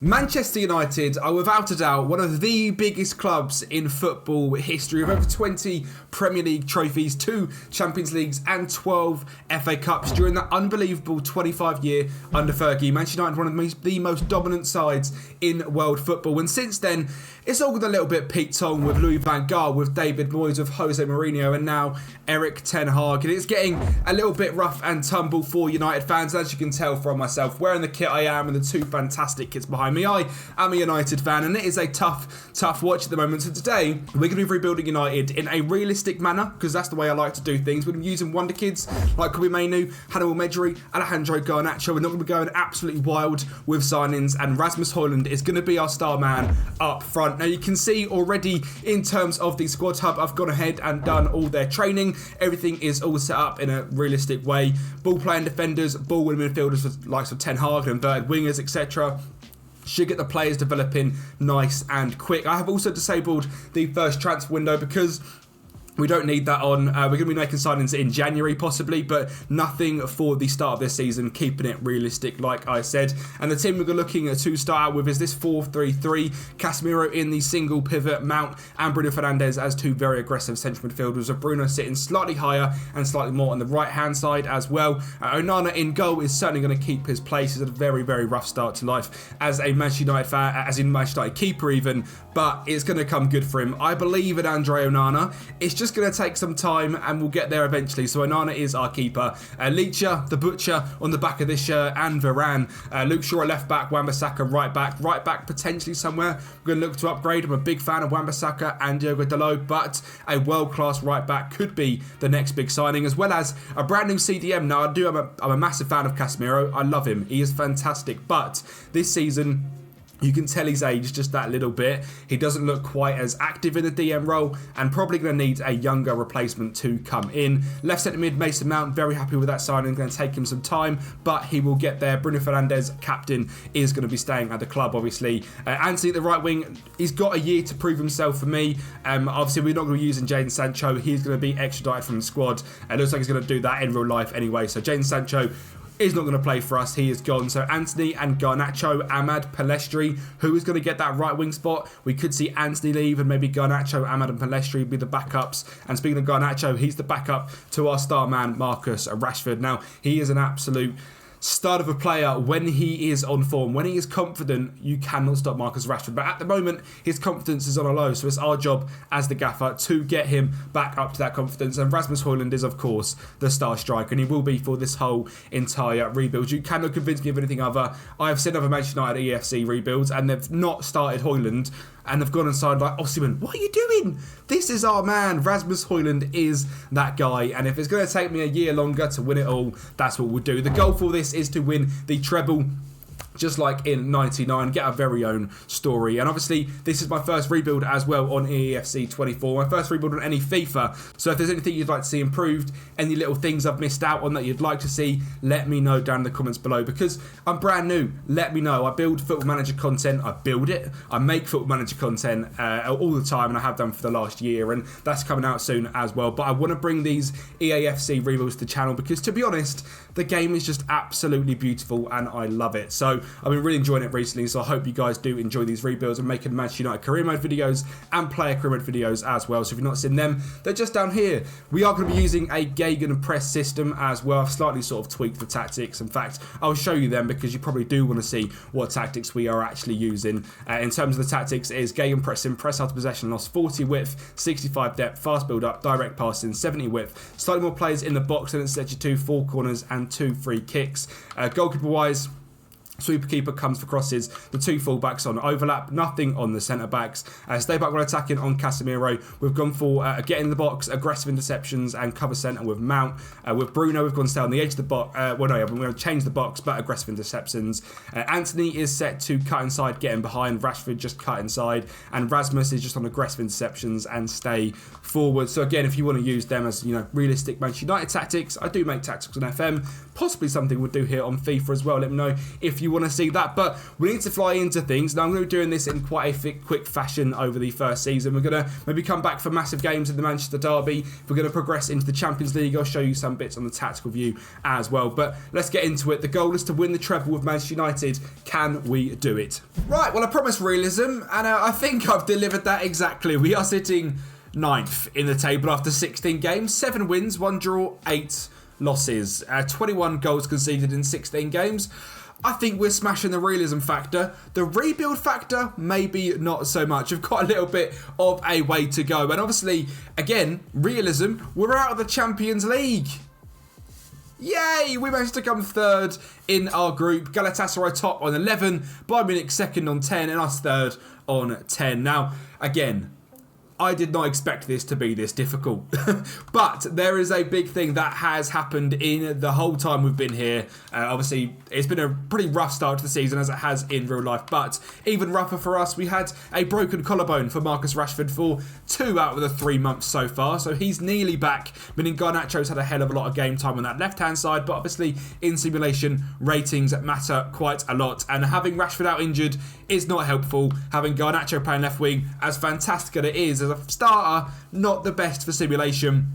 Manchester United are without a doubt one of the biggest clubs in football history, with over 20 Premier League trophies, 2 Champions Leagues and 12 FA Cups during that unbelievable 25-year under Fergie. Manchester United, one of the most dominant sides in world football, and since then it's all got a little bit Pete Tong with Louis van Gaal, with David Moyes, with Jose Mourinho, and now Erik ten Hag, and it's getting a little bit rough and tumble for United fans, as you can tell from myself wearing the kit I am and the 2 fantastic kits behind me. I am a United fan, and it is a tough watch at the moment. So today we're going to be rebuilding United in a realistic manner, because that's the way I like to do things. We're going to be using wonder kids like Kobe Mainu, Hannibal Medjugorje, Alejandro Garnacho. We're not going to be going absolutely wild with signings, and Rasmus Højlund is going to be our star man up front. Now you can see already in terms of the squad hub, I've gone ahead and done all their training. Everything is all set up in a realistic way. Ball playing defenders, ball winning midfielders with likes of Ten Hag, inverted wingers, etc. Should get the players developing nice and quick. I have also disabled the first transfer window because we don't need that on. We're going to be making signings in January possibly, but nothing for the start of this season, keeping it realistic like I said. And the team we're looking to start out with is this 4-3-3. Casemiro in the single pivot, Mount and Bruno Fernandes as 2 very aggressive central midfielders, with Bruno sitting slightly higher and slightly more on the right hand side as well. Onana in goal is certainly going to keep his place. He's had a very rough start to life as a Manchester United fan, as in Manchester United keeper even, but it's going to come good for him. I believe in Andre Onana. It's just going to take some time and we'll get there eventually. So Onana is our keeper. Licha, the butcher, on the back of this shirt, and Varane. Luke Shaw left back, Wan-Bissaka right back potentially somewhere. We're going to look to upgrade. I'm a big fan of Wan-Bissaka and Diogo Dalot, but a world-class right back could be the next big signing, as well as a brand new CDM. Now I'm a massive fan of Casemiro. I love him. He is fantastic, but this season you can tell he's aged just that little bit. He doesn't look quite as active in the DM role, and probably going to need a younger replacement to come in. Left centre mid, Mason Mount, very happy with that signing. Going to take him some time, but he will get there. Bruno Fernandes, captain, is going to be staying at the club, obviously. Antony at the right wing, he's got a year to prove himself for me. Obviously, we're not going to be using Jadon Sancho. He's going to be extradited from the squad. It looks like he's going to do that in real life anyway. So Jadon Sancho is not going to play for us. He is gone. So Antony and Garnacho, Ahmad, Pellistri, who is going to get that right wing spot? We could see Antony leave and maybe Garnacho, Ahmad and Pellistri be the backups. And speaking of Garnacho, he's the backup to our star man, Marcus Rashford. Now, he is an absolute stud of a player when he is on form. When he is confident, you cannot stop Marcus Rashford. But at the moment, his confidence is on a low. So it's our job as the gaffer to get him back up to that confidence. And Rasmus Højlund is, of course, the star striker. And he will be for this whole entire rebuild. You cannot convince me of anything other. I have seen other Manchester United EFC rebuilds, and they've not started Højlund, and they've gone and signed like Osimhen. What are you doing? This is our man. Rasmus Højlund is that guy. And if it's going to take me a year longer to win it all, that's what we'll do. The goal for this is to win the treble, just like in 99, get our very own story. And obviously, this is my first rebuild as well on EA FC24, my first rebuild on any FIFA. So if there's anything you'd like to see improved, any little things I've missed out on that you'd like to see, let me know down in the comments below, because I'm brand new. Let me know. I build Football Manager content. I build it. I make Football Manager content all the time, and I have done for the last year, and that's coming out soon as well. But I want to bring these EAFC rebuilds to the channel because, to be honest, the game is just absolutely beautiful and I love it. So I've been really enjoying it recently, so I hope you guys do enjoy these rebuilds. I'm making Manchester United career mode videos and player career mode videos as well, so if you've not seen them, they're just down here. We are going to be using a Gegen press system as well. I've slightly sort of tweaked the tactics. In fact, I'll show you them because you probably do want to see what tactics we are actually using. In terms of the tactics, it is Gegen pressing, press after possession loss, 40 width, 65 depth, fast build up, direct passing, 70 width, slightly more players in the box, and it's set you 2 4 corners and 2 free kicks. Goalkeeper wise, sweeper keeper comes for crosses, the 2 fullbacks on overlap, nothing on the centre backs. Stay back when attacking on Casemiro. We've gone for get in the box, aggressive interceptions and cover centre with Mount. With Bruno, we've gone to stay on the edge of the box. We're going to change the box, but aggressive interceptions. Antony is set to cut inside, get in behind. Rashford just cut inside, and Rasmus is just on aggressive interceptions and stay forward. So again, if you want to use them as, you know, realistic Manchester United tactics, I do make tactics on FM. Possibly something we'll do here on FIFA as well. Let me know if you you want to see that. But we need to fly into things. Now, I'm going to be doing this in quite a quick fashion over the first season. We're going to maybe come back for massive games in the Manchester Derby. If we're going to progress into the Champions League, I'll show you some bits on the tactical view as well. But let's get into it. The goal is to win the treble with Manchester United. Can we do it? Right, well, I promised realism, and I think I've delivered that exactly. We are sitting 9th in the table after 16 games, 7 wins, 1 draw, 8 losses, 21 goals conceded in 16 games. I think we're smashing the realism factor. The rebuild factor, maybe not so much. We've got a little bit of a way to go. And obviously, again, realism, we're out of the Champions League. Yay! We managed to come 3rd in our group. Galatasaray top on 11, Bayern Munich 2nd on 10, and us 3rd on 10. Now, again, I did not expect this to be this difficult. But there is a big thing that has happened in the whole time we've been here. Obviously, it's been a pretty rough start to the season, as it has in real life. But even rougher for us, we had a broken collarbone for Marcus Rashford for 2 out of the 3 months so far. So he's nearly back, meaning Garnacho's had a hell of a lot of game time on that left-hand side. But obviously, in simulation, ratings matter quite a lot. And having Rashford out injured is not helpful. Having Garnacho playing left wing, as fantastic as it is, as a starter, not the best for simulation.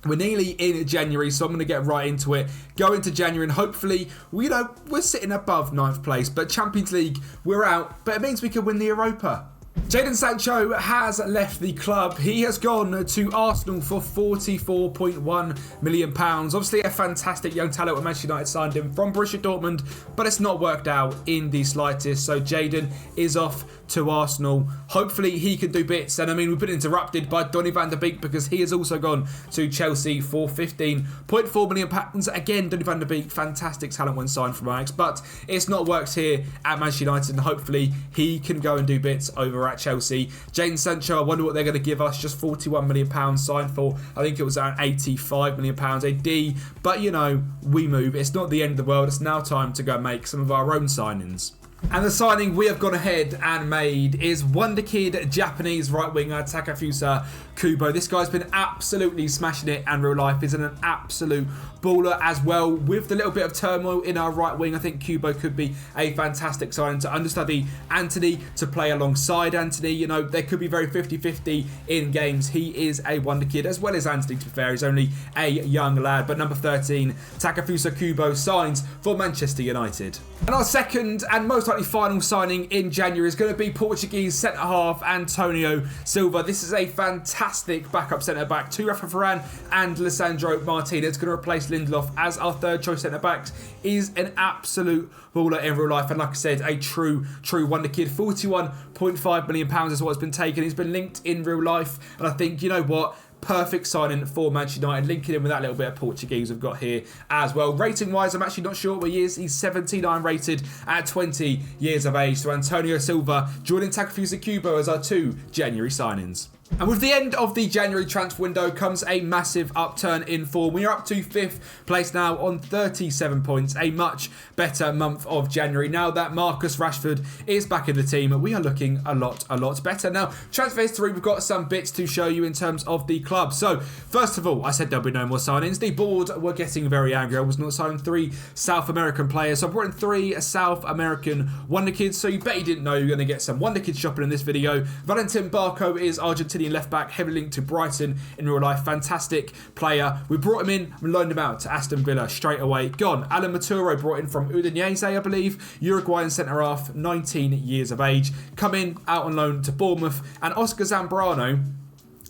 We're nearly in January, so I'm going to get right into it. Go into January, and hopefully, we're sitting above 9th place. But Champions League, we're out. But it means we could win the Europa. Jadon Sancho has left the club. He has gone to Arsenal for £44.1 million. Obviously, a fantastic young talent when Manchester United signed him from Borussia Dortmund, but it's not worked out in the slightest. So Jadon is off to Arsenal. Hopefully, he can do bits. And I mean, we've been interrupted by Donny van der Beek because he has also gone to Chelsea for £15.4 million. Again, Donny van der Beek, fantastic talent when signed from Ajax, but it's not worked here at Manchester United, and hopefully he can go and do bits over at Chelsea. Jadon Sancho, I wonder what they're going to give us. Just £41 million signed for, I think it was around £85 million a D. But you know, we move. It's not the end of the world. It's now time to go and make some of our own signings. And the signing we have gone ahead and made is wonder kid Japanese right winger Takefusa Kubo. This guy's been absolutely smashing it, and real life is an absolute baller as well. With the little bit of turmoil in our right wing, I think Kubo could be a fantastic signing to understudy Anthony, to play alongside Anthony. You know, they could be very 50-50 in games. He is a wonder kid, as well as Anthony, to be fair. He's only a young lad. But number 13, Takefusa Kubo, signs for Manchester United. And our second and most likely final signing in January is going to be Portuguese centre-half Antonio Silva. This is a fantastic backup centre-back to Rafa Varane and Lisandro Martinez. Going to replace Lindelof as our third choice centre-backs. Is an absolute baller in real life, and like I said, a true wonder kid. £41.5 million is what's been taken. He's been linked in real life, and I think, you know what, perfect signing for Manchester United, linking in with that little bit of Portuguese we've got here as well. Rating wise, I'm actually not sure what he is. He's 79 rated at 20 years of age. So Antonio Silva joining Takefusa Kubo as our 2 January signings. And with the end of the January transfer window comes a massive upturn in form. We are up to 5th place now on 37 points. A much better month of January. Now that Marcus Rashford is back in the team, we are looking a lot better. Now, transfer history, we've got some bits to show you in terms of the club. So, first of all, I said there'll be no more signings. The board were getting very angry. I was not signing 3 South American players. So I brought in 3 South American wonder kids. So you bet you didn't know you're going to get some wonder kids shopping in this video. Valentin Barco is Argentinian left back, heavily linked to Brighton in real life. Fantastic player. We brought him in and loaned him out to Aston Villa straight away. Gone. Alan Maturo, brought in from Udinese, I believe. Uruguayan centre-half, 19 years of age. Come in, out on loan to Bournemouth. And Oscar Zambrano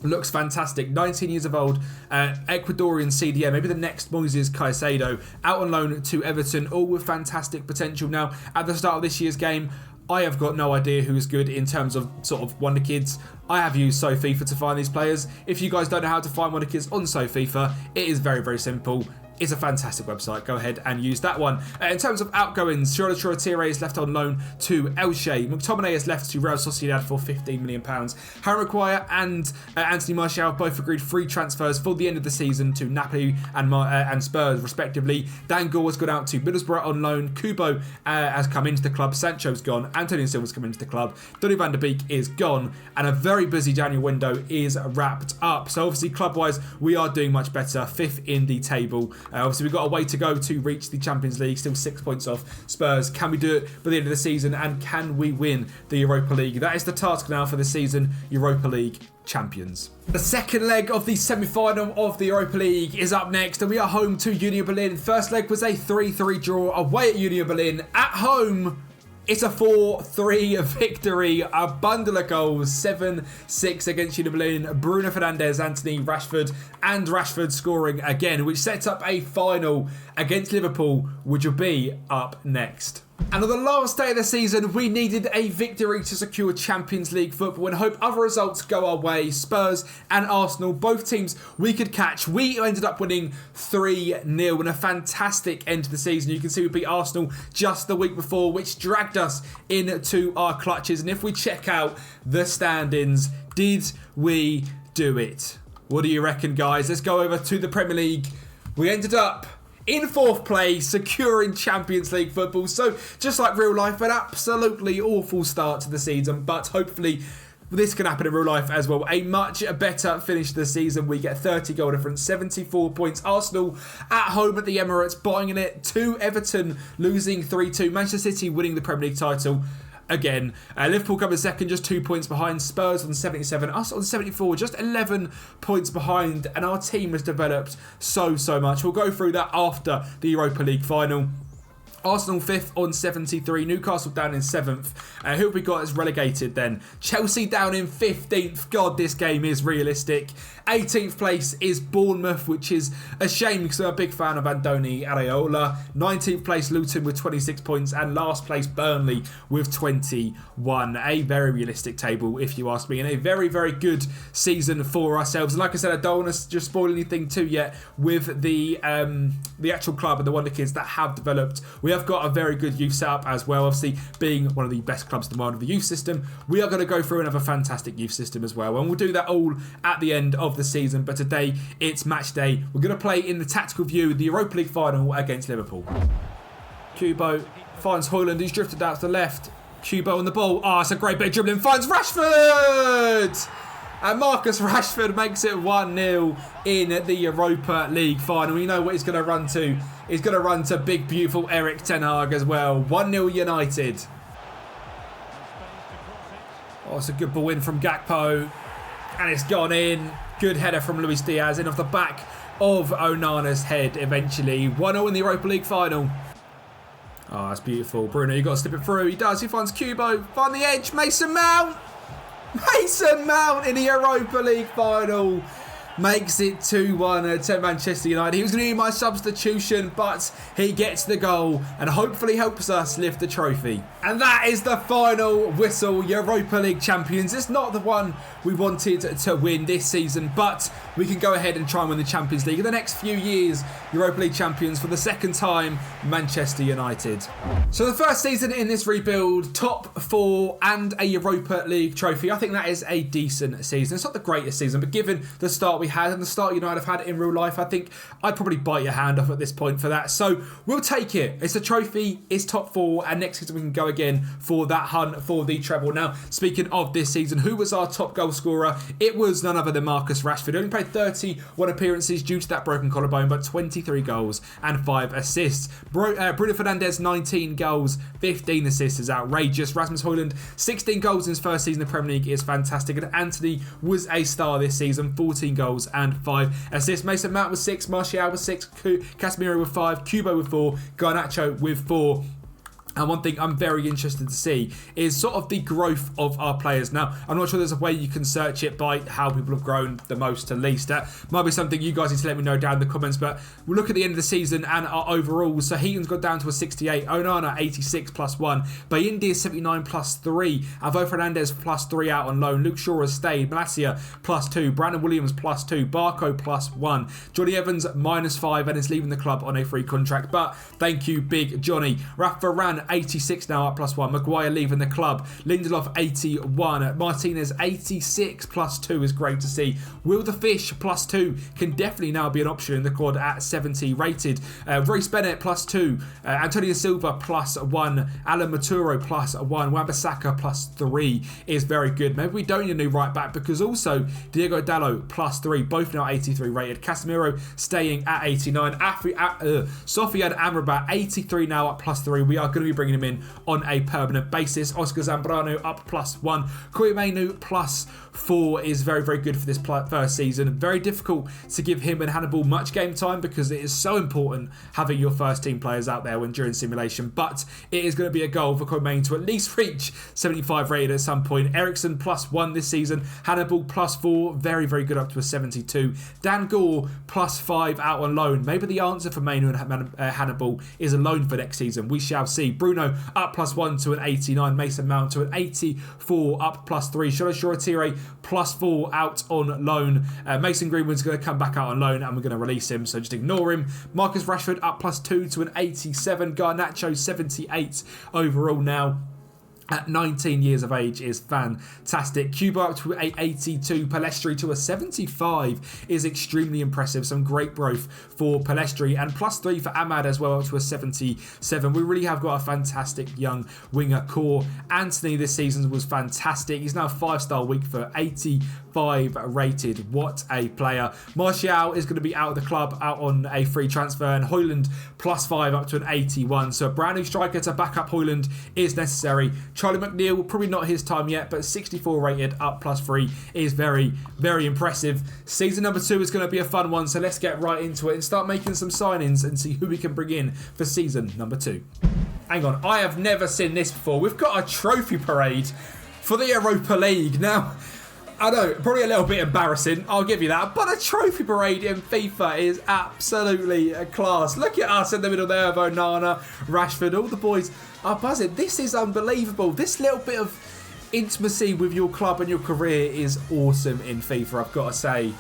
looks fantastic, 19 years of old, Ecuadorian CDM, maybe the next Moises Caicedo, out on loan to Everton, all with fantastic potential. Now, at the start of this year's game, I have got no idea who's good in terms of sort of wonder kids. I have used SoFIFA to find these players. If you guys don't know how to find wonder kids on SoFIFA, it is very simple. It's a fantastic website. Go ahead and use that one. In terms of outgoings, Shola Tire is left on loan to Elche. McTominay is left to Real Sociedad for £15 million. Harry Maguire and Anthony Martial both agreed free transfers for the end of the season to Napoli and Spurs, respectively. Dan Gore has gone out to Middlesbrough on loan. Kubo has come into the club. Sancho's gone. Antonio Silva's come into the club. Donny van der Beek is gone. And a very busy January window is wrapped up. So obviously, club-wise, we are doing much better. 5th in the table. Obviously, we've got a way to go to reach the Champions League. Still 6 points off Spurs. Can we do it by the end of the season? And can we win the Europa League? That is the task now for the season. Europa League champions. The second leg of the semi-final of the Europa League is up next, and we are home to Union Berlin. First leg was a 3-3 draw away at Union Berlin. At home, it's a 4-3 victory, a bundle of goals, 7-6 against Union Berlin. Bruno Fernandes, Anthony, Rashford, and Rashford scoring again, which sets up a final against Liverpool, which will be up next. And on the last day of the season, we needed a victory to secure Champions League football and hope other results go our way. Spurs and Arsenal, both teams we could catch. We ended up winning 3-0 in a fantastic end to the season. You can see we beat Arsenal just the week before, which dragged us into our clutches. And if we check out the standings, did we do it? What do you reckon, guys? Let's go over to the Premier League. We ended up in 4th place, securing Champions League football. So, just like real life, an absolutely awful start to the season, but hopefully this can happen in real life as well. A much better finish to the season. We get 30 goal difference, 74 points. Arsenal at home at the Emirates, buying it to Everton, losing 3-2. Manchester City winning the Premier League title. Again, Liverpool come in second, just 2 points behind. Spurs on 77, us on 74, just 11 points behind. And our team has developed so much. We'll go through that after the Europa League final. Arsenal 5th on 73, Newcastle down in 7th. Who have we got as relegated then? Chelsea down in 15th. God, this game is realistic. 18th place is Bournemouth, which is a shame because I'm a big fan of Andoni Areola. 19th place Luton with 26 points, and last place Burnley with 21. A very realistic table, if you ask me, and a very good season for ourselves. And like I said, I don't want to just spoil anything too yet with the actual club and the Wonder Kids that have developed. We have got a very good youth setup as well. Obviously, being one of the best clubs in the world of the youth system, we are going to go through and have a fantastic youth system as well. And we'll do that all at the end of the season. But today, it's match day. We're going to play in the tactical view the Europa League final against Liverpool. Kubo finds Højlund, who's drifted out to the left. Kubo on the ball. It's a great bit of dribbling. Finds Rashford! And Marcus Rashford makes it 1-0 in the Europa League final. You know what he's going to run to? He's going to run to big, beautiful Erik ten Hag as well. 1-0 United. It's a good ball in from Gakpo. And it's gone in. Good header from Luis Diaz in off the back of Onana's head eventually. 1-0 in the Europa League final. That's beautiful. Bruno, you've got to slip it through. He does. He finds Kubo. Find the edge. Mason Mount. Mason Mount in the Europa League final makes it 2-1 to Manchester United. He was going to be my substitution, but he gets the goal and hopefully helps us lift the trophy. And that is the final whistle. Europa League champions. It's not the one we wanted to win this season, but we can go ahead and try and win the Champions League in the next few years. Europa League champions for the second time, Manchester United. So the first season in this rebuild, top 4 and a Europa League trophy. I think that is a decent season. It's not the greatest season, but given the start we had and the start United have had in real life, I think I'd probably bite your hand off at this point for that. So we'll take it. It's a trophy, it's top 4, and next season we can go again for that hunt for the treble. Now, speaking of this season, who was our top goal scorer? It was none other than Marcus Rashford. He only played 31 appearances due to that broken collarbone, but 23 goals and 5 assists. Bruno Fernandes, 19 goals, 15 assists is outrageous. Rasmus Højlund, 16 goals in his first season in the Premier League is fantastic. And Anthony was a star this season, 14 goals and 5 assists. Mason Mount was 6, Martial was 6, Casemiro with 5, Kubo with 4, Garnacho with 4. And one thing I'm very interested to see is sort of the growth of our players. Now, I'm not sure there's a way you can search it by how people have grown the most to least. That might be something you guys need to let me know down in the comments. But we'll look at the end of the season and our overalls. So Heaton's got down to a 68. Onana, 86 plus 1. Bayindia, 79 plus 3. Alvaro Fernandez plus 3 out on loan. Luke Shaw has stayed. Malacia plus 2. Brandon Williams plus 2. Barco plus 1. Johnny Evans minus 5 and is leaving the club on a free contract. But thank you, Big Johnny. Rafa Varane, 86 now up +1. Maguire leaving the club. Lindelof 81. Martinez 86 +2 is great to see. Will the Fish +2 can definitely now be an option in the quad at 70 rated. Reece Bennett +2. Antonio Silva +1. Alan Maturo +1. Wan-Bissaka +3 is very good. Maybe we don't need a new right back because also Diego Dallo +3, both now 83 rated. Casemiro staying at 89. Sofiane Amrabat 83 now up +3. We are going to be bringing him in on a permanent basis. Oscar Zambrano up +1. Koyemenu +4 is very, very good for this first season. Very difficult to give him and Hannibal much game time because it is so important having your first team players out there when during simulation. But it is going to be a goal for Koyemenu to at least reach 75 rated at some point. Ericsson +1 this season. Hannibal +4, very, very good up to a 72. Dan Gore +5 out on loan. Maybe the answer for Mainu and Hannibal is a loan for next season. We shall see. Bruno up +1 to an 89. Mason Mount to an 84 up +3. Shoretire +4 out on loan. Mason Greenwood's going to come back out on loan and we're going to release him, so just ignore him. Marcus Rashford up +2 to an 87. Garnacho 78 overall now. At 19 years of age is fantastic. Cuba up to a 82. Palestri to a 75 is extremely impressive. Some great growth for Palestri. And +3 for Ahmad as well up to a 77. We really have got a fantastic young winger core. Anthony this season was fantastic. He's now 5-star week for 85 rated. What a player. Martial is going to be out of the club, out on a free transfer. And Højlund +5 up to an 81. So a brand new striker to back up Højlund is necessary. Charlie McNeil, probably not his time yet, but 64 rated up +3 is very, very impressive. Season number 2 is going to be a fun one, so let's get right into it and start making some signings and see who we can bring in for season number 2. Hang on, I have never seen this before. We've got a trophy parade for the Europa League. Now, I know, probably a little bit embarrassing, I'll give you that, but a trophy parade in FIFA is absolutely a class. Look at us in the middle there of Onana, Rashford, all the boys are buzzing. This is unbelievable. This little bit of intimacy with your club and your career is awesome in FIFA, I've got to say.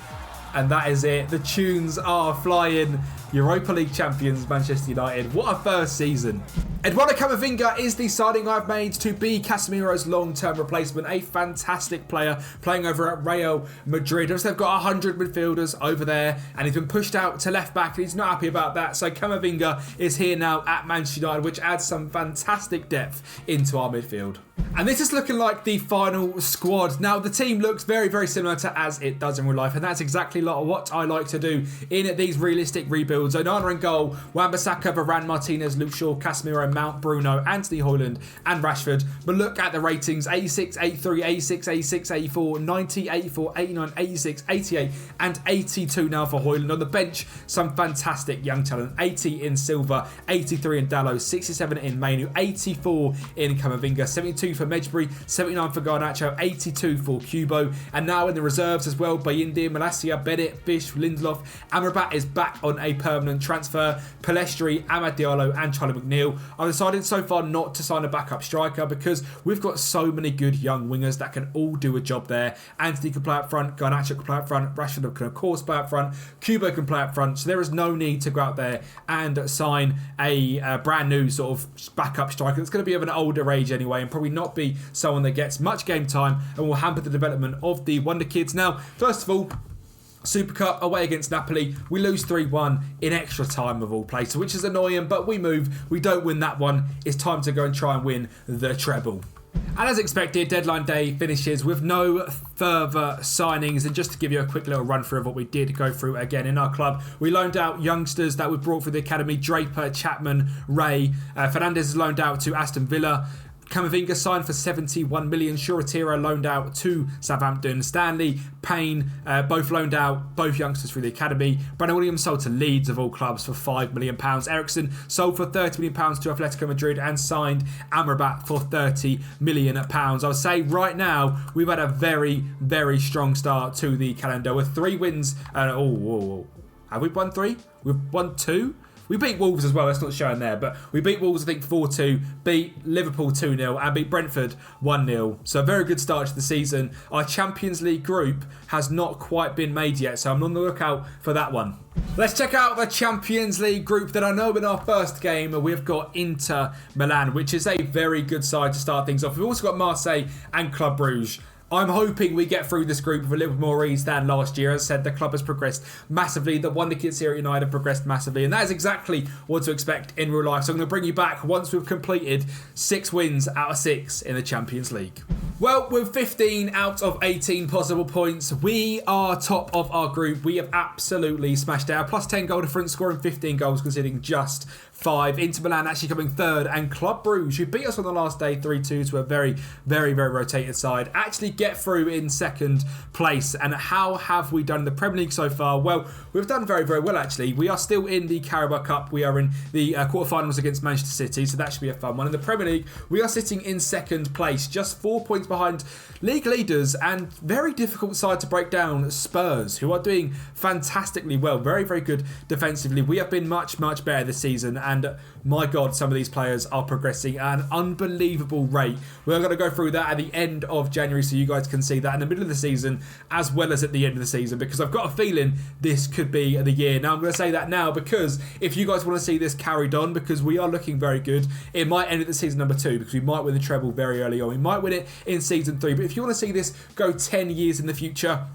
And that is it. The tunes are flying. Europa League champions, Manchester United. What a first season. Eduardo Camavinga is the signing I've made to be Casemiro's long-term replacement. A fantastic player playing over at Real Madrid. Also, they've got 100 midfielders over there and he's been pushed out to left back and he's not happy about that. So Camavinga is here now at Manchester United, which adds some fantastic depth into our midfield. And this is looking like the final squad. Now, the team looks very, very similar to as it does in real life, and that's exactly what I like to do in these realistic rebuilds. Onana in goal, Wan-Bissaka, Varane, Martinez, Luke Shaw, Casemiro, Mount, Bruno, Anthony Højlund, and Rashford. But look at the ratings: 86, 83, 86, 86, 84, 90, 84, 89, 86, 88, and 82 now for Højlund. On the bench, some fantastic young talent: 80 in Silva, 83 in Dallo, 67 in Mainu, 84 in Camavinga, 72 for Mejbri, 79 for Garnacho, 82 for Kubo, and now in the reserves as well, Bayindir, Malacia, Bennett, Fish, Lindelof. Amrabat is back on a permanent transfer. Palestri, Amad Diallo, and Charlie McNeil. I've decided so far not to sign a backup striker because we've got so many good young wingers that can all do a job there. Anthony can play up front, Garnacho can play up front, Rashford can of course play up front, Kubo can play up front, so there is no need to go out there and sign a brand new sort of backup striker that's going to be of an older age anyway and probably not be someone that gets much game time and will hamper the development of the Wonder Kids. Now, first of all, Super Cup away against Napoli, we lose 3-1 in extra time of all places, which is annoying, but we move. We don't win that one. It's time to go and try and win the treble. And as expected, deadline day finishes with no further signings. And just to give you a quick little run through of what we did go through again in our club, we loaned out youngsters that we brought through the academy: Draper, Chapman, Ray. Fernandez is loaned out to Aston Villa. Camavinga signed for 71 million. Shoretire loaned out to Southampton. Stanley, Payne, both loaned out, both youngsters through the academy. Brandon Williams sold to Leeds of all clubs for £5 million. Ericsson sold for £30 million to Atletico Madrid and signed Amrabat for £30 million. I would say right now we've had a very, very strong start to the calendar with 3 wins. Have we won 3? We've won 2. We beat Wolves as well, that's not showing there, but we beat Wolves, I think, 4-2, beat Liverpool 2-0, and beat Brentford 1-0. So a very good start to the season. Our Champions League group has not quite been made yet, so I'm on the lookout for that one. Let's check out the Champions League group that I know in our first game we've got Inter Milan, which is a very good side to start things off. We've also got Marseille and Club Brugge. I'm hoping we get through this group with a little more ease than last year. As I said, the club has progressed massively. The Wonder Kids here at United have progressed massively. And that is exactly what to expect in real life. So I'm going to bring you back once we've completed 6 wins out of 6 in the Champions League. Well, with 15 out of 18 possible points, we are top of our group. We have absolutely smashed out. Plus 10 goal difference, scoring 15 goals, conceding just 5. Inter Milan actually coming third, and Club Brugge, who beat us on the last day 3-2 to a very, very, very rotated side, actually get through in second place. And how have we done in the Premier League so far? Well, we've done very, very well actually. We are still in the Carabao Cup. We are in the quarterfinals against Manchester City, so that should be a fun one. In the Premier League, we are sitting in second place, just 4 points behind league leaders and very difficult side to break down, Spurs, who are doing fantastically well. Very, very good defensively. We have been much, much better this season, and my God, some of these players are progressing at an unbelievable rate. We're going to go through that at the end of January so you guys can see that in the middle of the season as well as at the end of the season, because I've got a feeling this could be the year. Now, I'm going to say that now because if you guys want to see this carried on, because we are looking very good, it might end at the season number 2 because we might win the treble very early on. We might win it in season 3, but if you want to see this go 10 years in the future,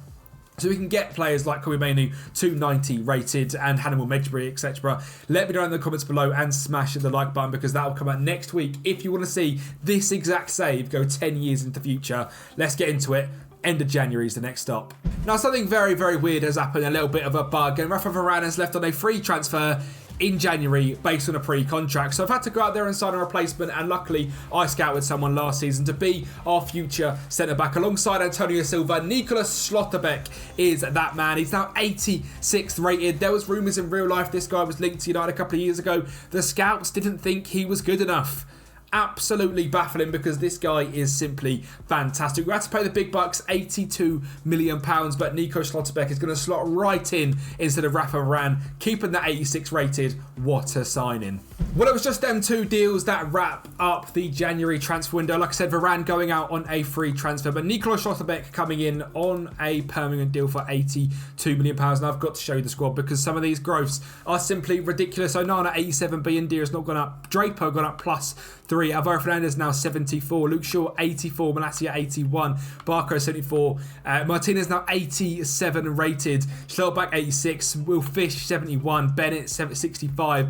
so we can get players like Kobe Mainoo 290 rated and Hannibal Medjugorje, etc. Let me know in the comments below and smash the like button, because that will come out next week. If you want to see this exact save go 10 years into the future, let's get into it. End of January is the next stop. Now, something very, very weird has happened, a little bit of a bug, and Rafa Varane has left on a free transfer in January based on a pre-contract. So I've had to go out there and sign a replacement, and luckily I scouted someone last season to be our future centre-back alongside Antonio Silva. Nicolas Schlotterbeck is that man. He's now 86th rated. There was rumours in real life this guy was linked to United a couple of years ago. The scouts didn't think he was good enough. Absolutely baffling, because this guy is simply fantastic. We had to pay the big bucks, £82 million, but Nico Schlotterbeck is going to slot right in instead of Rafa Varane, keeping that 86 rated. What a signing. Well, it was just them 2 deals that wrap up the January transfer window. Like I said, Varane going out on a free transfer, but Nicola Schlotterbeck coming in on a permanent deal for £82 million. And I've got to show you the squad because some of these growths are simply ridiculous. Onana 87B, India has not gone up. Draper gone up +3. Alvaro Fernandez now 74. Luke Shaw 84. Malacia 81. Barco 74. Martinez now 87 rated. Schlotterbeck 86. Will Fish 71. Bennett 65.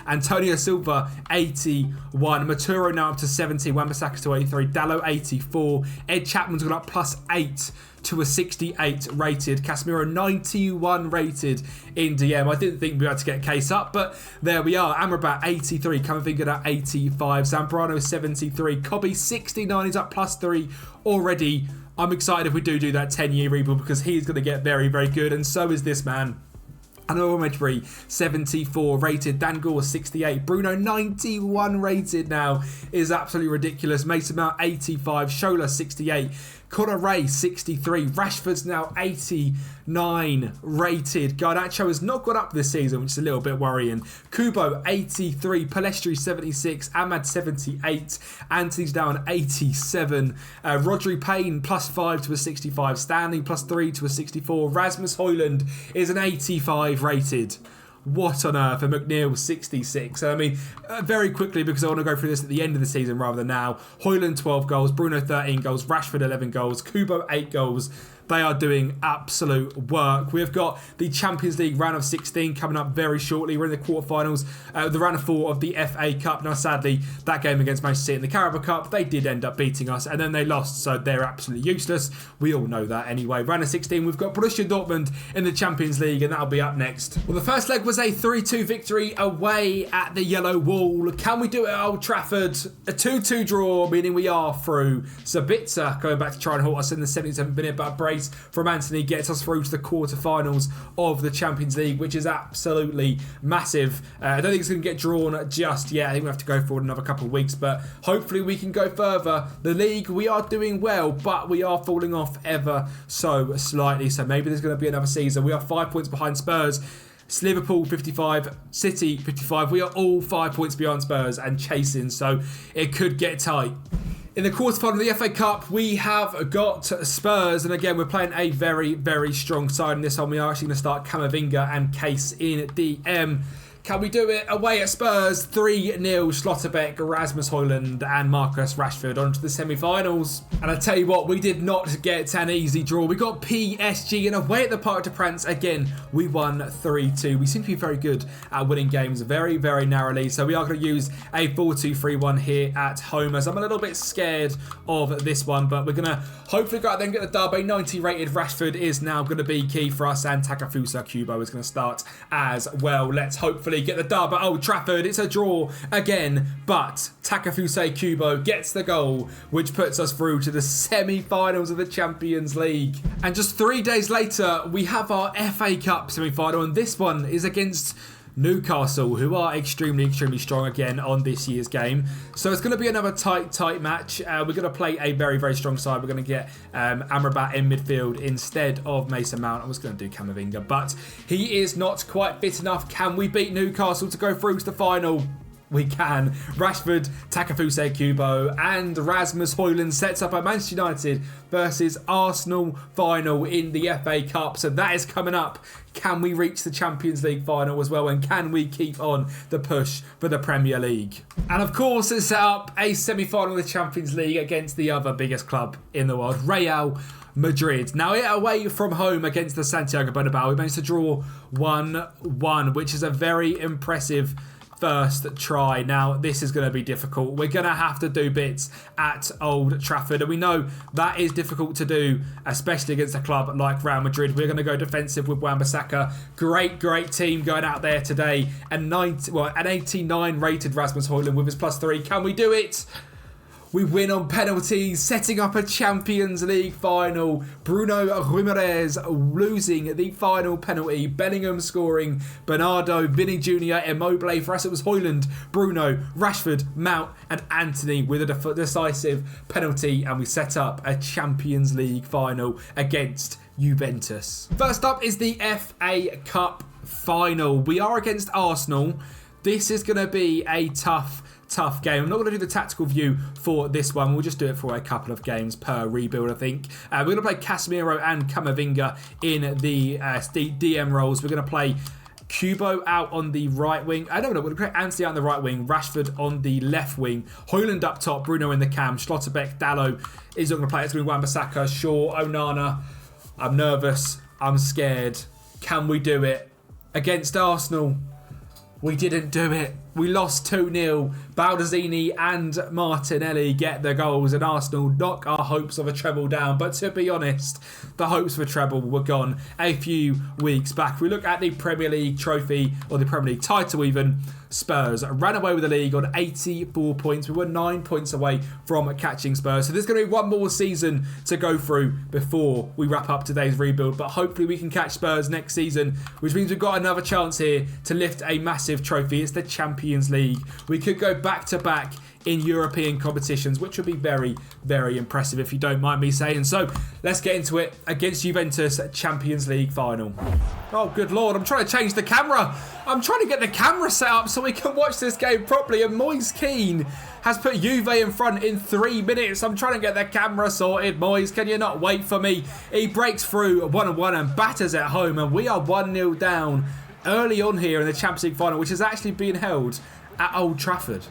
Antonio Silva 81. Maturo now up to 70. Wan-Bissaka to 83. Dallo 84. Ed Chapman's gone up +8 to a 68 rated. Casemiro 91 rated in DM. I didn't think we had to get a case up, but there we are. Amrabat 83. Camavinga at 85. Zambrano 73. Kobe 69. He's up +3 already. I'm excited if we do that 10-year rebuild, because he's going to get very, very good, and so is this man. Hannibal Medjugorje 74 rated. Dan Gore 68. Bruno 91 rated now is absolutely ridiculous. Mason Mount 85. Shola 68. Conor Ray 63. Rashford's now 89 rated. Garnacho has not gone up this season, which is a little bit worrying. Kubo 83. Palestri 76. Ahmad 78. Anthony's down 87. Rodri Payne +5 to a 65. Stanley +3 to a 64. Rasmus Højlund is an 85 rated. What on earth? And McNeil 66. I mean, very quickly, because I want to go through this at the end of the season rather than now. Højlund 12 goals, Bruno 13 goals, Rashford 11 goals, Kubo 8 goals. They are doing absolute work. We've got the Champions League round of 16 coming up very shortly. We're in the quarterfinals, the round of 4 of the FA Cup. Now, sadly, that game against Manchester City in the Carabao Cup, they did end up beating us, and then they lost, so they're absolutely useless. We all know that anyway. Round of 16, we've got Borussia Dortmund in the Champions League, and that'll be up next. Well, the first leg was a 3-2 victory away at the Yellow Wall. Can we do it at Old Trafford? A 2-2 draw, meaning we are through. Sabitzer going back to try and halt us in the 77th minute, but a brace from Anthony gets us through to the quarterfinals of the Champions League, which is absolutely massive. I don't think it's going to get drawn just yet. I think we have to go forward another couple of weeks, but hopefully we can go further. The league, we are doing well, but we are falling off ever so slightly, so maybe there's going to be another season. We are 5 points behind Spurs. Liverpool 55, City 55. We are all 5 points behind Spurs and chasing, so it could get tight. In the quarterfinal of the FA Cup, we have got Spurs, and again, we're playing a very, very strong side in this one. We are actually going to start Camavinga and Case in DM. Can we do it? Away at Spurs, 3-0, Schlotterbeck, Rasmus Højlund and Marcus Rashford on to the semi-finals. And I tell you what, we did not get an easy draw. We got PSG, and away at the Parc des Princes, again, we won 3-2. We seem to be very good at winning games very, very narrowly. So we are going to use a 4-2-3-1 here at home, as I'm a little bit scared of this one. But we're going to hopefully go out there and get the dub. A 90 rated Rashford is now going to be key for us, and Takefusa Kubo is going to start as well. Let's hopefully get the dub at Old Trafford. It's a draw again, but Takefusa Kubo gets the goal, which puts us through to the semi-finals of the Champions League. And just 3 days later, we have our FA Cup semi-final, and this one is against Newcastle, who are extremely, extremely strong again on this year's game. So it's going to be another tight match. We're going to play a very, very strong side. We're going to get Amrabat in midfield instead of Mason Mount. I was going to do Camavinga, but he is not quite fit enough. Can we beat Newcastle to go through to the final? We can. Rashford, Takefusa Kubo and Rasmus Højlund sets up a Manchester United versus Arsenal final in the FA Cup. So that is coming up. Can we reach the Champions League final as well? And can we keep on the push for the Premier League? And of course, it's set up a semi-final of the Champions League against the other biggest club in the world, Real Madrid. Now, away from home against the Santiago Bernabeu, we managed to draw 1-1, which is a very impressive first try. Now, this is going to be difficult. We're going to have to do bits at Old Trafford, and we know that is difficult to do, especially against a club like Real Madrid. We're going to go defensive with Wan-Bissaka. Great team going out there today. An 89 rated Rasmus Højlund with his +3. Can we do it? We win on penalties, setting up a Champions League final. Bruno Guimaraes losing the final penalty. Bellingham scoring. Bernardo, Vinny Jr., Immobile. For us, it was Højlund, Bruno, Rashford, Mount, and Anthony with a decisive penalty. And we set up a Champions League final against Juventus. First up is the FA Cup final. We are against Arsenal. This is going to be a tough game. I'm not going to do the tactical view for this one. We'll just do it for a couple of games per rebuild, I think. We're going to play Casemiro and Camavinga in the DM roles. We're going to play Kubo out on the right wing. We're going to play Anthony out on the right wing, Rashford on the left wing, Højlund up top, Bruno in the cam, Schlotterbeck, Dalot is not going to play. It's going to be Wan-Bissaka, Shaw, Onana. I'm nervous. I'm scared. Can we do it? Against Arsenal, we didn't do it. We lost 2-0. Baldini and Martinelli get the goals, and Arsenal knock our hopes of a treble down. But to be honest, the hopes of a treble were gone a few weeks back. We look at the Premier League trophy, or the Premier League title even. Spurs ran away with the league on 84 points. We were 9 points away from catching Spurs. So there's going to be one more season to go through before we wrap up today's rebuild. But hopefully we can catch Spurs next season, which means we've got another chance here to lift a massive trophy. It's the Champions League. We could go back-to-back in European competitions, which would be very, very impressive if you don't mind me saying. So let's get into it against Juventus Champions League final. Oh, good Lord. I'm trying to change the camera. I'm trying to get the camera set up so we can watch this game properly. And Moise Kean has put Juve in front in 3 minutes. I'm trying to get the camera sorted. Moise, can you not wait for me? He breaks through 1-1 and batters at home. And we are 1-0 down early on here in the Champions League final, which is actually being held at Old Trafford.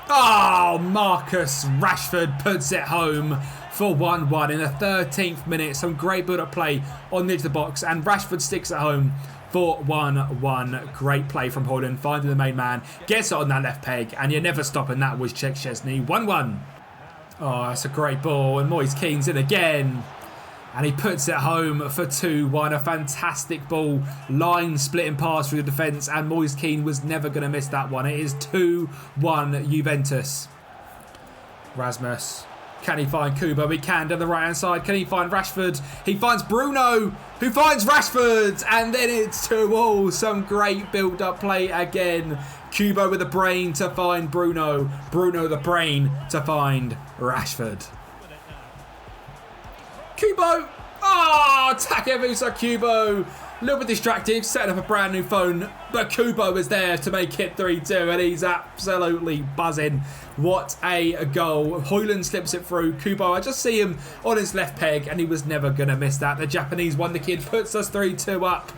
Oh, Marcus Rashford puts it home for 1-1 in the 13th minute. Some great build-up play on the edge of the box, and Rashford sticks it home for 1-1. Great play from Højlund, finding the main man, gets it on that left peg, and you're never stopping that was Szczesny. 1-1. Oh, that's a great ball, and Moise Kean's in again. And he puts it home for 2-1. A fantastic ball. Line splitting pass through the defence. And Moise Kean was never going to miss that one. It is 2-1 Juventus. Rasmus. Can he find Kubo? He can down the right-hand side. Can he find Rashford? He finds Bruno, who finds Rashford. And then it's 2-2. Some great build-up play again. Kubo with the brain to find Bruno. Bruno the brain to find Rashford. Kubo! Oh, Takefusa Kubo. A little bit distracted, setting up a brand new phone, but Kubo is there to make it 3-2, and he's absolutely buzzing. What a goal. Højlund slips it through. Kubo, I just see him on his left peg, and he was never going to miss that. The Japanese wonder kid puts us 3-2 up.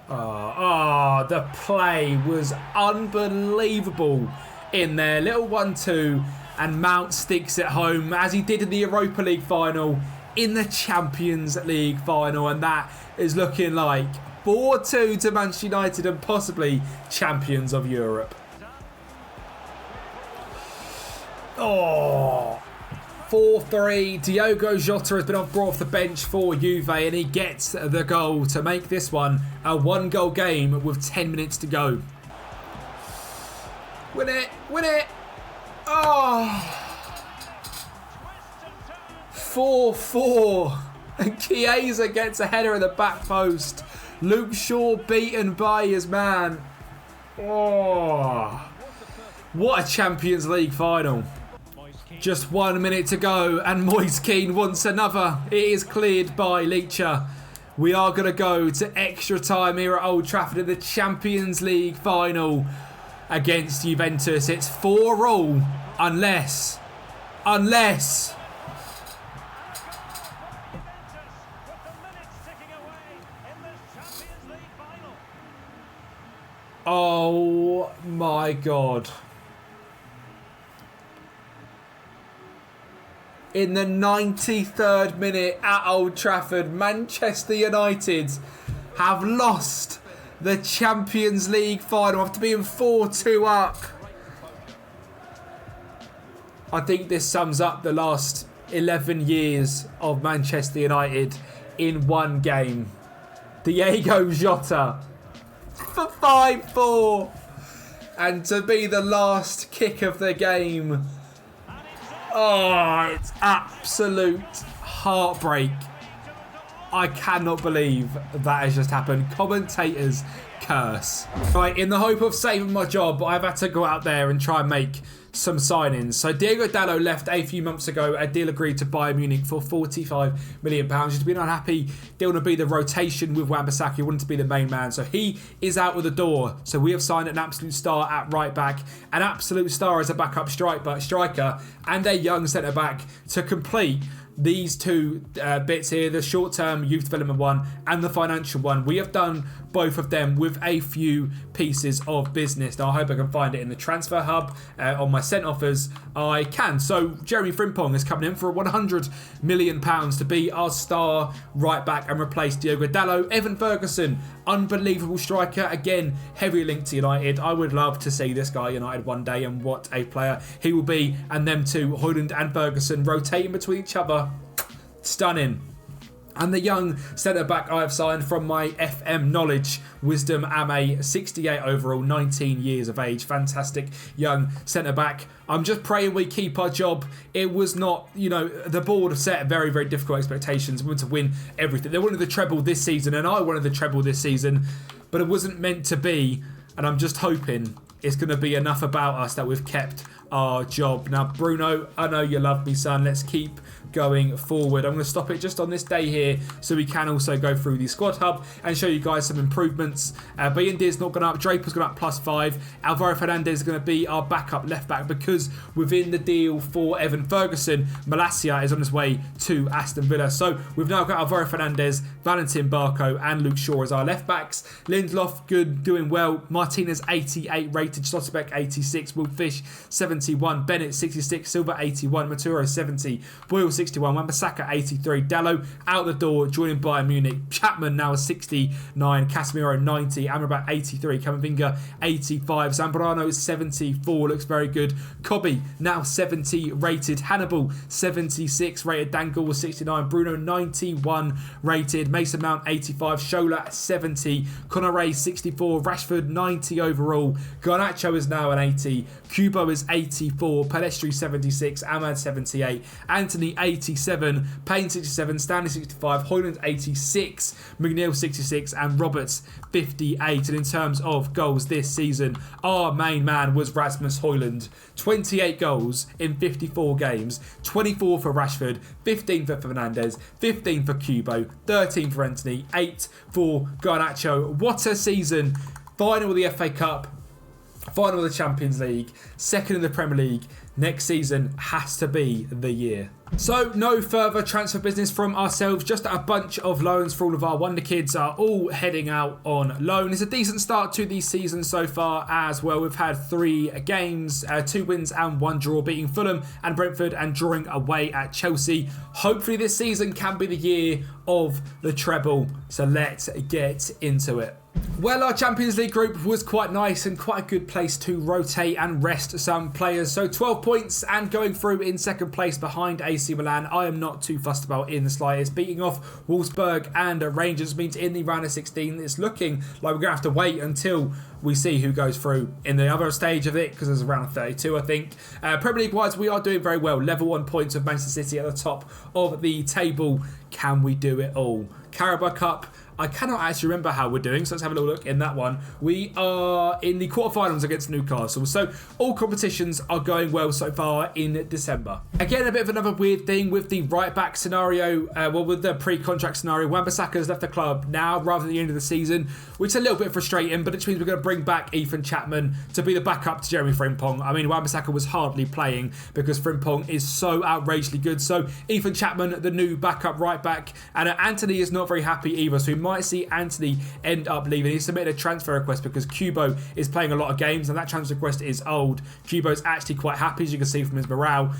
Oh, the play was unbelievable in there. Little 1-2, and Mount sticks it home, as he did in the Europa League final, in the Champions League final, and that is looking like 4-2 to Manchester United and possibly champions of Europe. Oh, 4-3. Diogo Jota has been brought off the bench for Juve, and he gets the goal to make this one a 1-goal game with 10 minutes to go. Win it, win it. Oh. 4-4, and Chiesa gets a header in the back post. Luke Shaw beaten by his man. Oh, what a Champions League final. Just 1 minute to go, and Moise Kean wants another. It is cleared by Leacher. We are going to go to extra time here at Old Trafford in the Champions League final against Juventus. It's 4-4 unless... Oh my God. In the 93rd minute at Old Trafford, Manchester United have lost the Champions League final after being 4-2 up. I think this sums up the last 11 years of Manchester United in one game. Diogo Jota for 5-4, and to be the last kick of the game. Oh, it's absolute heartbreak. I cannot believe that has just happened. Commentators curse. Right, in the hope of saving my job, I've had to go out there and try and make some signings. So Diego Dallo left a few months ago. A deal agreed to Bayern Munich for £45 million. He's been unhappy. Didn't want to be the rotation with Wan-Bissaka. He wanted to be the main man. So he is out with the door. So we have signed an absolute star at right back, an absolute star as a backup striker, and a young centre back to complete these two bits here, the short-term youth development one and the financial one. We have done both of them with a few pieces of business. Now, I hope I can find it in the transfer hub on my sent offers. I can. So, Jeremy Frimpong is coming in for £100 million to be our star right back and replace Diogo Dallo. Evan Ferguson, unbelievable striker. Again, heavily linked to United. I would love to see this guy United one day, and what a player he will be. And them two, Højlund and Ferguson, rotating between each other. Stunning. And the young centre-back I have signed from my FM knowledge, Wisdom Ame, 68 overall, 19 years of age. Fantastic young centre-back. I'm just praying we keep our job. It was not, the board set very, very difficult expectations. We wanted to win everything. They wanted the treble this season, and I wanted the treble this season, but it wasn't meant to be. And I'm just hoping it's going to be enough about us that we've kept our job. Now, Bruno, I know you love me, son. Let's keep going forward. I'm going to stop it just on this day here so we can also go through the squad hub and show you guys some improvements. Bayendir's not gone up. Draper's gone up +5. Alvaro Fernandez is going to be our backup left back because within the deal for Evan Ferguson, Malacia is on his way to Aston Villa. So we've now got Alvaro Fernandez, Valentin Barco and Luke Shaw as our left backs. Lindelof, good, doing well. Martinez, 88 rated. Schlotterbeck, 86. Will Fish, 71. Bennett, 66. Silva, 81. Maturo, 70. Boyle, 61. Wan-Bissaka, 83. Dallo out the door, joining Bayern Munich. Chapman now 69. Casemiro 90. Amrabat 83. Camavinga 85. Zambrano 74. Looks very good. Kobe now 70 rated. Hannibal 76 rated. Dangle 69. Bruno 91 rated. Mason Mount 85. Shola 70. Conore 64. Rashford 90 overall. Garnacho is now an 80. Kubo is 84. Palestri 76. Ahmad 78. Anthony 87, Payne 67, Stanley 65, Højlund 86, McNeil 66 and Roberts 58. And in terms of goals this season, our main man was Rasmus Højlund. 28 goals in 54 games, 24 for Rashford, 15 for Fernandes, 15 for Kubo, 13 for Anthony, 8 for Garnacho. What a season. Final of the FA Cup, final of the Champions League, second in the Premier League. Next season has to be the year. So no further transfer business from ourselves, just a bunch of loans for all of our wonder kids are all heading out on loan. It's a decent start to the season so far as well. We've had 3 games, 2 wins and 1 draw, beating Fulham and Brentford and drawing away at Chelsea. Hopefully this season can be the year of the treble, so let's get into it. Well, our Champions League group was quite nice and quite a good place to rotate and rest some players. So 12 points and going through in second place behind AC Milan. I am not too fussed about in the slightest. Beating off Wolfsburg and Rangers means in the round of 16 it's looking like we're going to have to wait until we see who goes through in the other stage of it, because there's around 32 I think. Premier League wise, we are doing very well. Level 1 points of Manchester City at the top of the table. Can we do it all? Carabao Cup, I cannot actually remember how we're doing, so let's have a little look in that one. We are in the quarterfinals against Newcastle, so all competitions are going well so far in December. Again, a bit of another weird thing with the right-back scenario, with the pre-contract scenario. Wan-Bissaka's left the club now rather than the end of the season, which is a little bit frustrating, but it means we're going to bring back Ethan Chapman to be the backup to Jeremy Frimpong. I mean, Wan-Bissaka was hardly playing because Frimpong is so outrageously good, so Ethan Chapman, the new backup right-back, and Anthony is not very happy either, so we might see Anthony end up leaving. He submitted a transfer request because Kubo is playing a lot of games and that transfer request is old. Kubo's actually quite happy, as you can see from his morale,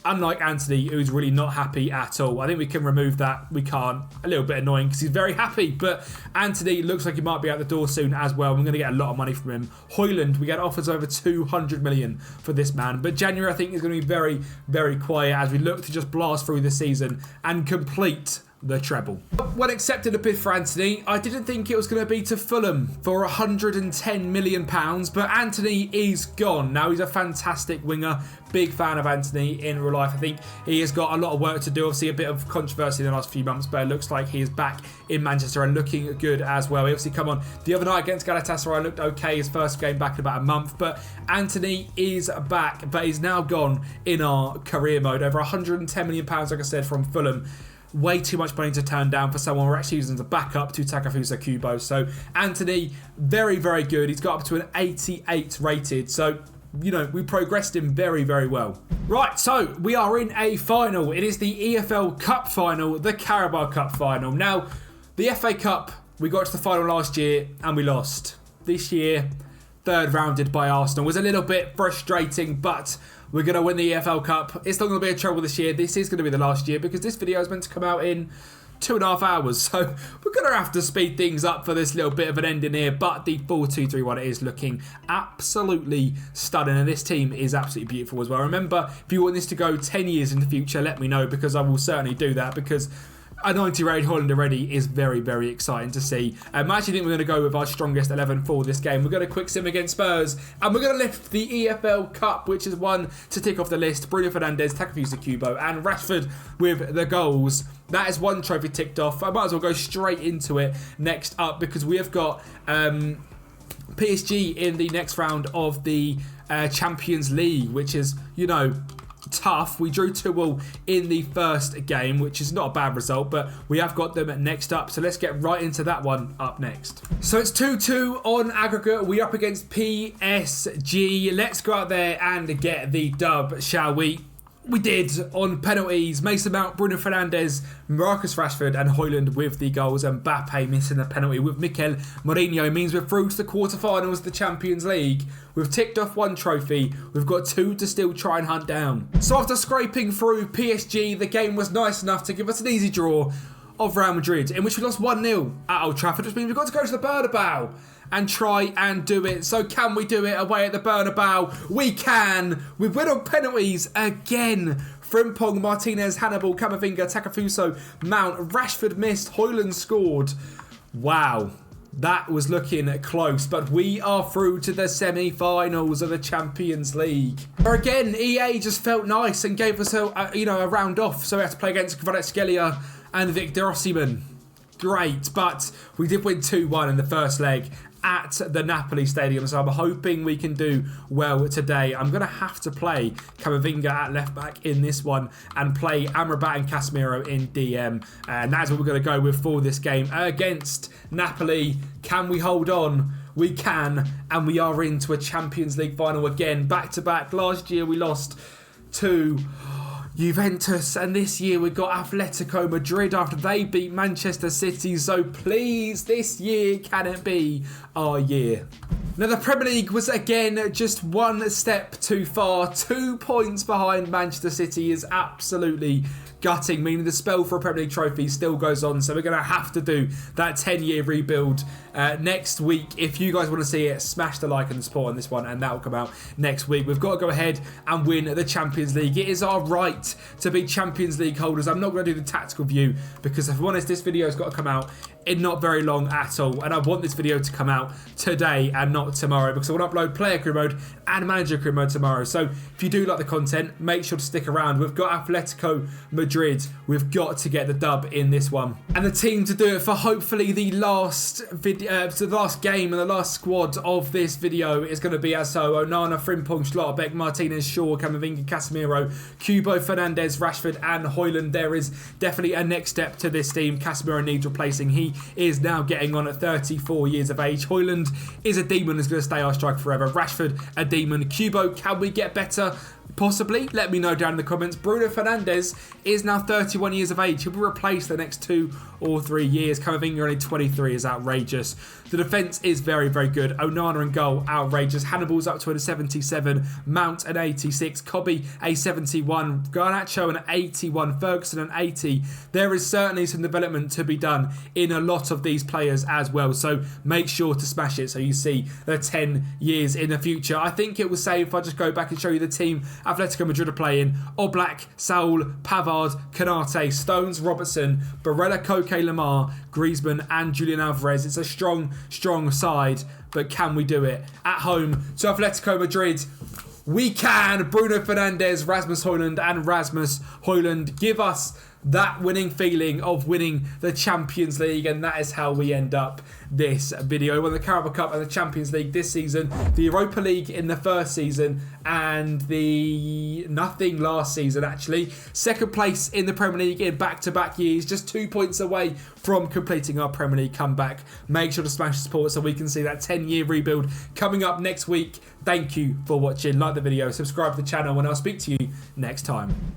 unlike Anthony, who's really not happy at all. I think we can remove that. We can't. A little bit annoying because he's very happy, but Anthony looks like he might be out the door soon as well. We're going to get a lot of money from him. Højlund, we get offers over 200 million for this man, but January I think is going to be very, very quiet as we look to just blast through the season and complete the treble. When accepted a bid for Anthony, I didn't think it was going to be to Fulham for £110 million, but Anthony is gone. Now he's a fantastic winger. Big fan of Anthony in real life. I think he has got a lot of work to do. Obviously a bit of controversy in the last few months, but it looks like he is back in Manchester and looking good as well. He obviously come on the other night against Galatasaray, looked okay, his first game back in about a month, but Anthony is back, but he's now gone in our career mode. Over £110 million, like I said, from Fulham. Way too much money to turn down for someone we're actually using as a backup to Takefusa Kubo. So Anthony, very, very good. He's got up to an 88 rated. So, you know, we progressed him very, very well. Right, so we are in a final. It is the EFL Cup final, the Carabao Cup final. Now, the FA Cup, we got to the final last year and we lost. This year, third rounded by Arsenal. Was a little bit frustrating, but we're going to win the EFL Cup. It's not going to be a trouble this year. This is going to be the last year because this video is meant to come out in 2.5 hours. So we're going to have to speed things up for this little bit of an ending here. But the 4-2-3-1 is looking absolutely stunning. And this team is absolutely beautiful as well. Remember, if you want this to go 10 years in the future, let me know because I will certainly do that because a 90 rated Højlund already is very, very exciting to see. I actually think we're going to go with our strongest 11 for this game. We're going to quick sim against Spurs and we're going to lift the EFL Cup, which is one to tick off the list. Bruno Fernandes, Takefusa Kubo and Rashford with the goals. That is one trophy ticked off. I might as well go straight into it next up because we have got PSG in the next round of the Champions League, which is, you know, tough. We drew 2-2 in the first game, which is not a bad result, but we have got them next up. So let's get right into that one up next. So it's 2-2 on aggregate. We're up against PSG. Let's go out there and get the dub, shall we? We did on penalties. Mason Mount, Bruno Fernandes, Marcus Rashford and Højlund with the goals. And Mbappe missing the penalty with Mikel Mourinho means we're through to the quarterfinals of the Champions League. We've ticked off one trophy. We've got 2 to still try and hunt down. So after scraping through PSG, the game was nice enough to give us an easy draw of Real Madrid, in which we lost 1-0 at Old Trafford, which means we've got to go to the Bernabeu and try and do it. So can we do it away at the Bernabeu? We can. We win on penalties again. Frimpong, Martinez, Hannibal, Camavinga, Takefusa, Mount, Rashford missed, Højlund scored. Wow. That was looking close, but we are through to the semi-finals of the Champions League. Where again, EA just felt nice and gave us a round off, so we had to play against Kvaratskhelia and Victor Osimhen. Great, but we did win 2-1 in the first leg at the Napoli Stadium, so I'm hoping we can do well today. I'm going to have to play Camavinga at left back in this one and play Amrabat and Casemiro in DM, and that's what we're going to go with for this game against Napoli. Can we hold on? We can, and we are into a Champions League final again, back-to-back. Last year we lost to Juventus, and this year we got Atletico Madrid after they beat Manchester City, so please, this year, can it be our year? Now, the Premier League was again just one step too far. 2 points behind Manchester City is absolutely gutting, meaning the spell for a Premier League trophy still goes on, so we're going to have to do that 10-year rebuild next week. If you guys want to see it, smash the like and the support on this one, and that will come out next week. We've got to go ahead and win the Champions League. It is our right to be Champions League holders. I'm not going to do the tactical view because, if I'm honest, this video has got to come out in not very long at all, and I want this video to come out today and not tomorrow because I want to upload player crew mode and manager crew mode tomorrow. So if you do like the content, make sure to stick around. We've got Atletico Madrid. We've got to get the dub in this one, and the team to do it for hopefully the last video, the last game and the last squad of this video is going to be as so: Onana, Frimpong, Schlotterbeck, Martinez, Shaw, Camavinga, Casemiro, Kubo, Fernandes, Rashford and Højlund. There is definitely a next step to this team. Casemiro needs replacing. He is now getting on at 34 years of age. Højlund is a demon, is going to stay our striker forever. Rashford, a demon. Kubo, can we get better? Possibly. Let me know down in the comments. Bruno Fernandes is now 31 years of age. He'll be replaced the next 2 or 3 years. Camavinga only 23 is outrageous. The defence is very, very good. Onana in goal, outrageous. Hannibal's up to a 77. Mount an 86. Cobby a 71. Garnacho an 81. Ferguson an 80. There is certainly some development to be done in a lot of these players as well. So make sure to smash it so you see the 10 years in the future. I think it was safe if I just go back and show you the team Atletico Madrid are playing. Oblak, Saul, Pavard, Canate, Stones, Robertson, Barella, Koke, Lamar, Griezmann and Julian Alvarez. It's a strong side, but can we do it? At home to Atletico Madrid, we can. Bruno Fernandes, Rasmus Højlund and Rasmus Højlund give us that winning feeling of winning the Champions League, and that is how we end up this video. We won the Carabao Cup and the Champions League this season, the Europa League in the first season, and the nothing last season actually. Second place in the Premier League in back-to-back years, just 2 points away from completing our Premier League comeback. Make sure to smash the support so we can see that 10-year rebuild coming up next week. Thank you for watching. Like the video, subscribe to the channel, and I'll speak to you next time.